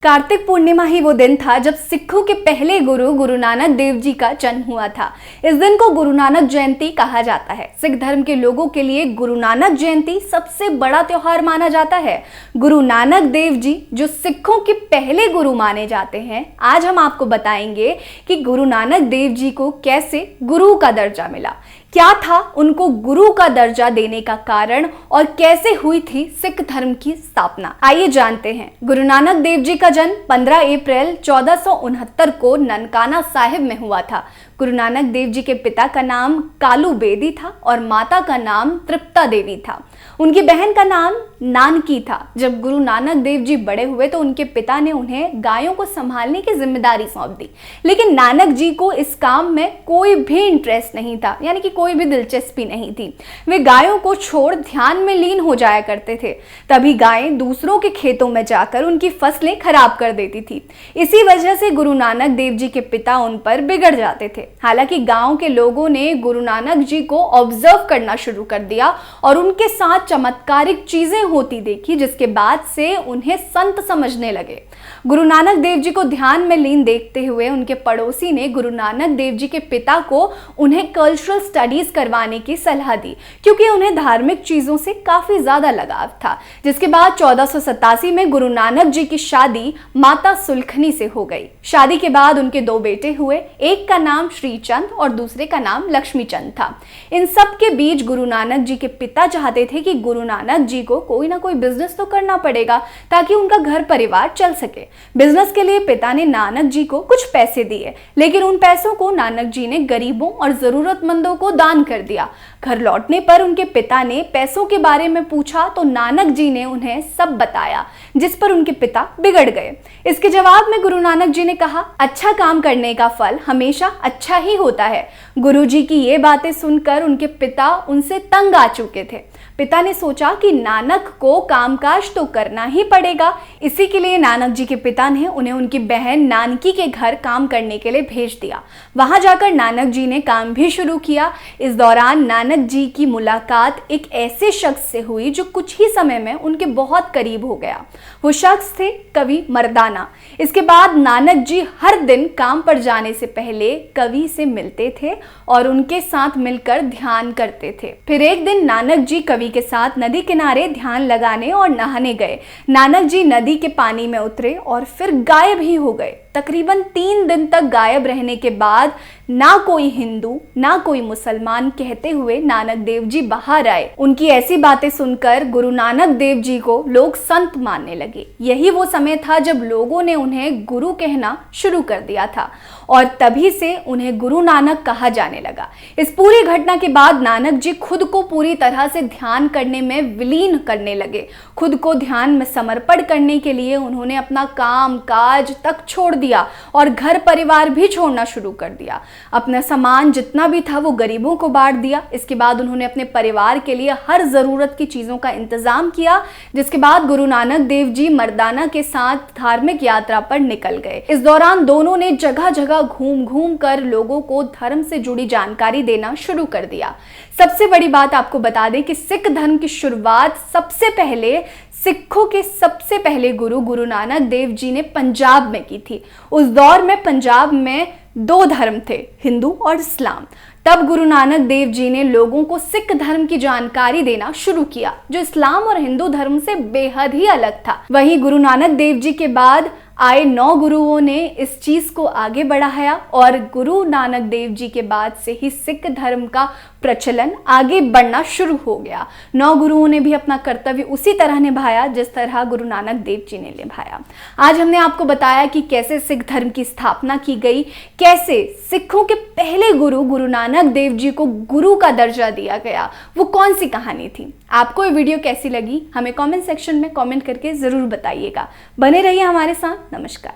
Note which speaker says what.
Speaker 1: कार्तिक पूर्णिमा ही वो दिन था जब सिखों के पहले गुरु गुरु नानक देव जी का जन्म हुआ था। इस दिन को गुरु नानक जयंती कहा जाता है। सिख धर्म के लोगों के लिए गुरु नानक जयंती सबसे बड़ा त्योहार माना जाता है। गुरु नानक देव जी जो सिखों के पहले गुरु माने जाते हैं, आज हम आपको बताएंगे कि गुरु नानक देव जी को कैसे गुरु का दर्जा मिला, क्या था उनको गुरु का दर्जा देने का कारण और कैसे हुई थी सिख धर्म की स्थापना। आइए जानते हैं। गुरु नानक देव जी का जन्म 15 अप्रैल 1469 को ननकाना साहिब में हुआ था। गुरु नानक देव जी के पिता का नाम कालू बेदी था और माता का नाम तृप्ता देवी था। उनकी बहन का नाम नानकी था। जब गुरु नानक देव जी बड़े हुए तो उनके पिता ने उन्हें गायों को संभालने की जिम्मेदारी सौंप दी, लेकिन नानक जी को इस काम में कोई भी इंटरेस्ट नहीं था, यानी कि कोई भी दिलचस्पी नहीं थी। वे गायों को छोड़ ध्यान में लीन हो जाया करते थे। तभी गायें दूसरों के खेतों में जाकर उनकी फसलें खराब कर देती थी। इसी वजह से गुरु नानक देव जी के पिता उन पर बिगड़ जाते थे। हालांकि गांव के लोगों ने गुरु नानक जी को ऑब्जर्व करना शुरू कर दिया और उनके साथ चमत्कारिक चीजें होती देखी, जिसके बाद से उन्हें संत समझने लगे। गुरु नानक देव जी को ध्यान में लीन देखते हुए उनके पड़ोसी ने गुरु नानक देव जी के पिता को उन्हें कल्चरल स्टडीज करवाने की सलाह दी, क्योंकि उन्हें धार्मिक चीजों से काफी ज्यादा लगाव था। जिसके बाद 1487 में गुरु नानक जी की शादी माता सुलखनी से हो गई। शादी के बाद उनके 2 बेटे हुए, एक का नाम श्रीचंद और दूसरे का नाम लक्ष्मीचंद था। इन सब के बीच गुरु नानक जी के पिता चाहते थे कि गुरु नानक जी को कोई ना कोई बिजनेस तो करना पड़ेगा ताकि उनका घर परिवार चल सके। बिजनेस के लिए पिता ने नानक जी को कुछ पैसे दिए, लेकिन उन पैसों को नानक जी ने गरीबों और जरूरतमंदों को दान कर दिया। घर लौटने पर उनके पिता ने पैसों के बारे में पूछा तो नानक जी ने उन्हें सब बताया, जिस पर उनके पिता बिगड़ गए। इसके जवाब में गुरु नानक जी ने कहा, अच्छा काम करने का फल हमेशा अच्छा ही होता है। गुरु जी की ये बातें सुनकर उनके पिता उनसे तंग आ चुके थे। पिता ने सोचा कि नानक को कामकाज तो करना ही पड़ेगा। इसी के लिए नानक जी के पिता ने उन्हें उनकी बहन नानकी के घर काम करने के लिए भेज दिया। वहां जाकर नानक जी ने काम भी शुरू किया। इस दौरान नानक जी की मुलाकात एक ऐसे शख्स से हुई जो कुछ ही समय में उनके बहुत करीब हो गया। वो शख्स थे कवि मर्दाना। इसके बाद नानक जी हर दिन काम पर जाने से पहले कवि से मिलते थे और उनके साथ मिलकर ध्यान करते थे। फिर एक दिन नानक जी कवि के साथ नदी किनारे ध्यान लगाने और नहाने गए। नानक जी नदी के पानी में उतरे और फिर गायब ही हो गए। तकरीबन 3 दिन तक गायब रहने के बाद ना कोई हिंदू ना कोई मुसलमान कहते हुए नानक देव जी बाहर आए। उनकी ऐसी बातें सुनकर गुरु नानक देव जी को लोग संत मानने लगे। यही वो समय था जब लोगों ने उन्हें गुरु कहना शुरू कर दिया था और तभी से उन्हें गुरु नानक कहा जाने लगा। इस पूरी घटना के बाद नानक जी खुद को पूरी तरह से ध्यान करने में विलीन करने लगे। खुद को ध्यान में समर्पण करने के लिए उन्होंने अपना काम काज तक छोड़ दिया और घर परिवार भी छोड़ना शुरू कर दिया। अपना सामान जितना भी था वो गरीबों को बांट दिया। इसके बाद उन्होंने अपने परिवार के लिए हर जरूरत की चीजों का इंतजाम किया। जिसके बाद गुरु नानक देव जी मर्दाना के साथ धार्मिक यात्रा पर निकल गए। इस दौरान दोनों ने जगह जगह घूम घूम कर लोगों को धर्म से जुड़ी जानकारी देना शुरू कर दिया। सबसे बड़ी बात आपको बता दें कि सिख धर्म की शुरुआत सबसे पहले सिखों के सबसे पहले गुरु गुरु नानक देव जी ने पंजाब में की थी। उस दौर में पंजाब में 2 धर्म थे, हिंदू और इस्लाम। तब गुरु नानक देव जी ने लोगों को सिख धर्म की जानकारी देना शुरू किया, जो इस्लाम और हिंदू धर्म से बेहद ही अलग था। वहीं गुरु नानक देव जी के बाद आए 9 गुरुओं ने इस चीज को आगे बढ़ाया और गुरु नानक देव जी के बाद से ही सिख धर्म का प्रचलन आगे बढ़ना शुरू हो गया। 9 गुरुओं ने भी अपना कर्तव्य उसी तरह निभाया जिस तरह गुरु नानक देव जी ने निभाया। आज हमने आपको बताया कि कैसे सिख धर्म की स्थापना की गई, कैसे सिखों के पहले गुरु गुरु नानक देव जी को गुरु का दर्जा दिया गया, वो कौन सी कहानी थी। आपको ये वीडियो कैसी लगी हमें कमेंट सेक्शन में कमेंट करके जरूर बताइएगा। बने रहिए हमारे साथ। नमस्कार।